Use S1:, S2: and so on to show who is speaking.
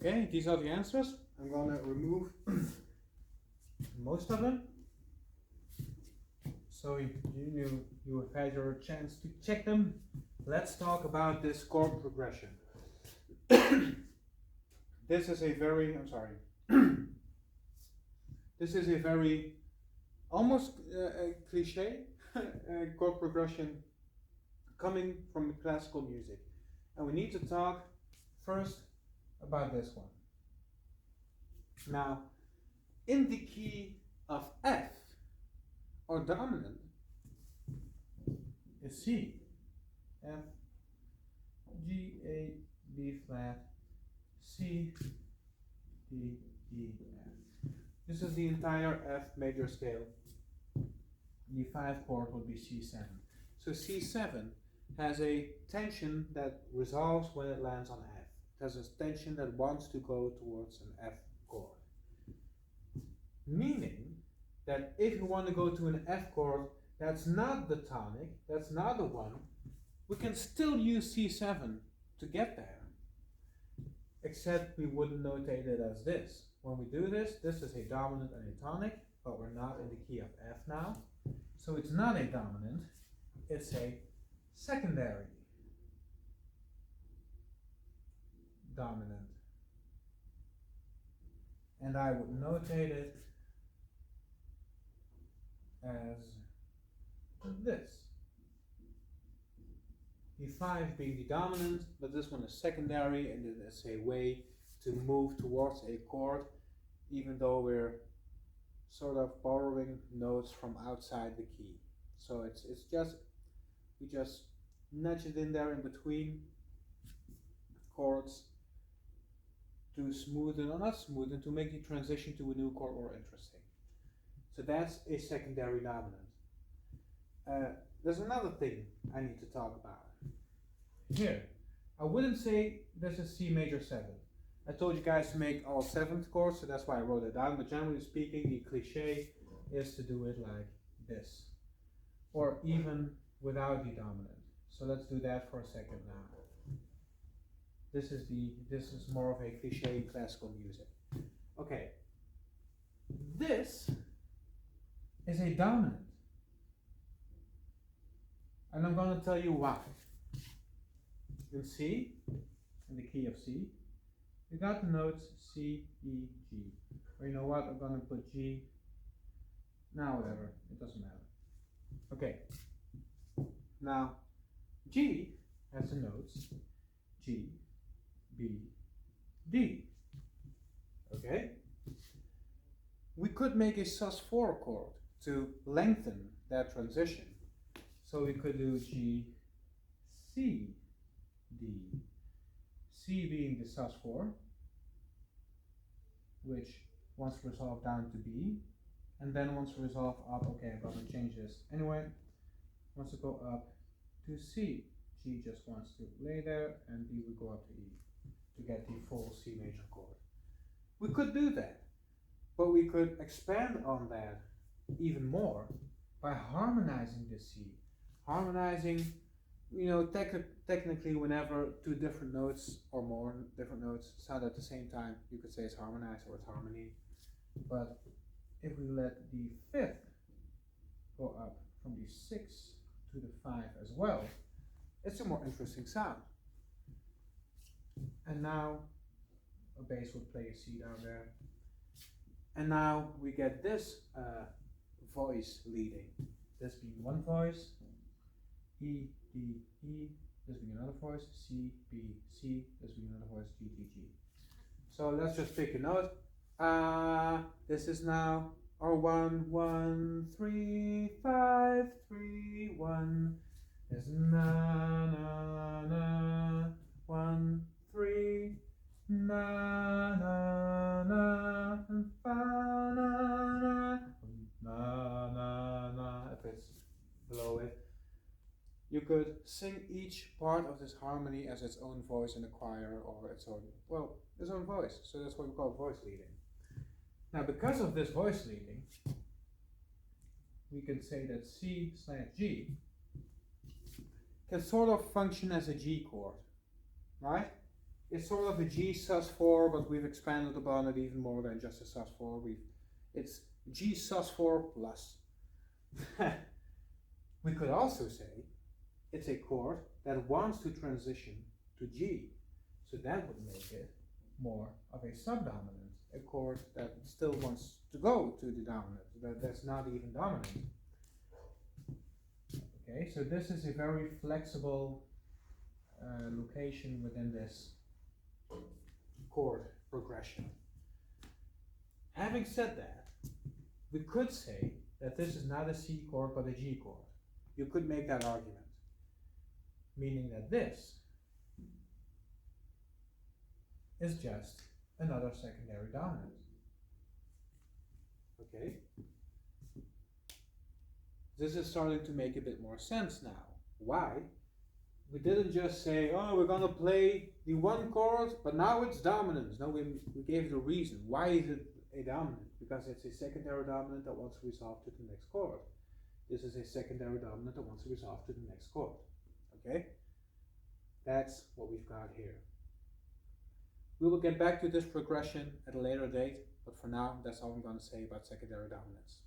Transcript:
S1: Okay, these are the answers. I'm going to remove most of them. So you have had your chance to check them. Let's talk about this chord progression. This is a very, I'm sorry. This is a very almost cliche chord progression coming from classical music. And we need to talk first about this one. Now, in the key of F, or dominant, is C, F, G, A, B flat, C, D, E, F. This is the entire F major scale. The 5 chord would be C7. So C7 has a tension that resolves when it lands on F. It has a tension that wants to go towards an F chord. Meaning that if you want to go to an F chord that's not the tonic, that's not the one, we can still use C7 to get there. Except we wouldn't notate it as this. When we do this, this is a dominant and a tonic, but we're not in the key of F now. So it's not a dominant, it's a secondary dominant. And I would notate it as this. The 5 being the dominant, but this one is secondary, and it is a way to move towards a chord, even though we're sort of borrowing notes from outside the key. So it's just, we just nudge it in there in between chords to smoothen, or not smoothen, to make the transition to a new chord more interesting. So that's a secondary dominant. There's another thing I need to talk about. Here, I wouldn't say this is C major 7. I told you guys to make all 7th chords, so that's why I wrote it down, but generally speaking, the cliche is to do it like this. Or even without the dominant. So let's do that for a second now. This is more of a cliche in classical music. Okay. This is a dominant. And I'm going to tell you why. In C, in the key of C, you got the notes C, E, G. Or you know what, I'm going to put G. Now whatever, it doesn't matter. Okay. Now, G has the notes G, B, D. Okay? We could make a sus4 chord to lengthen that transition. So we could do G, C, D. C being the sus4, which wants to resolve down to B, and then wants to resolve up. Okay, I'm going to change this. Anyway, wants to go up to C. G just wants to lay there, and D will go up to E to get the full C major chord. We could do that, but we could expand on that even more by harmonizing the C. Harmonizing, you know, technically whenever 2 different notes or more different notes sound at the same time, you could say it's harmonized or it's harmony. But if we let the 5th go up from the 6 to the 5 as well, it's a more interesting sound. And now a bass would play a C down there. And now we get this voice leading. This being one voice, E, D, E, this being another voice, C, B, C, this being another voice, G, G, G. So let's just pick a note. This is now our 1, 1, 3, 5, 3, 1. There's na, na, na, 1, 3, na, na, na, and fa, na, na, na, na, na, if it's below it. You could sing each part of this harmony as its own voice in a choir, or its own, well, its own voice. So that's what we call voice leading. Now, because of this voice leading, we can say that C/G can sort of function as a G chord, right? it's sort of a G sus4, but we've expanded upon it even more than just a sus4. It's G sus4 plus. We could also say it's a chord that wants to transition to G. So that would make it more of a subdominant, a chord that still wants to go to the dominant, that's not even dominant. Okay, so this is a very flexible location within this chord progression. Having said that, we could say that this is not a C chord but a G chord. You could make that argument, meaning that this is just another secondary dominant. Okay? This is starting to make a bit more sense now. Why? We didn't just say, oh, we're going to play the one chord, but now it's dominant. No, we gave the reason. Why is it a dominant? Because it's a secondary dominant that wants to resolve to the next chord. This is a secondary dominant that wants to resolve to the next chord. Okay? That's what we've got here. We will get back to this progression at a later date, but for now, that's all I'm going to say about secondary dominants.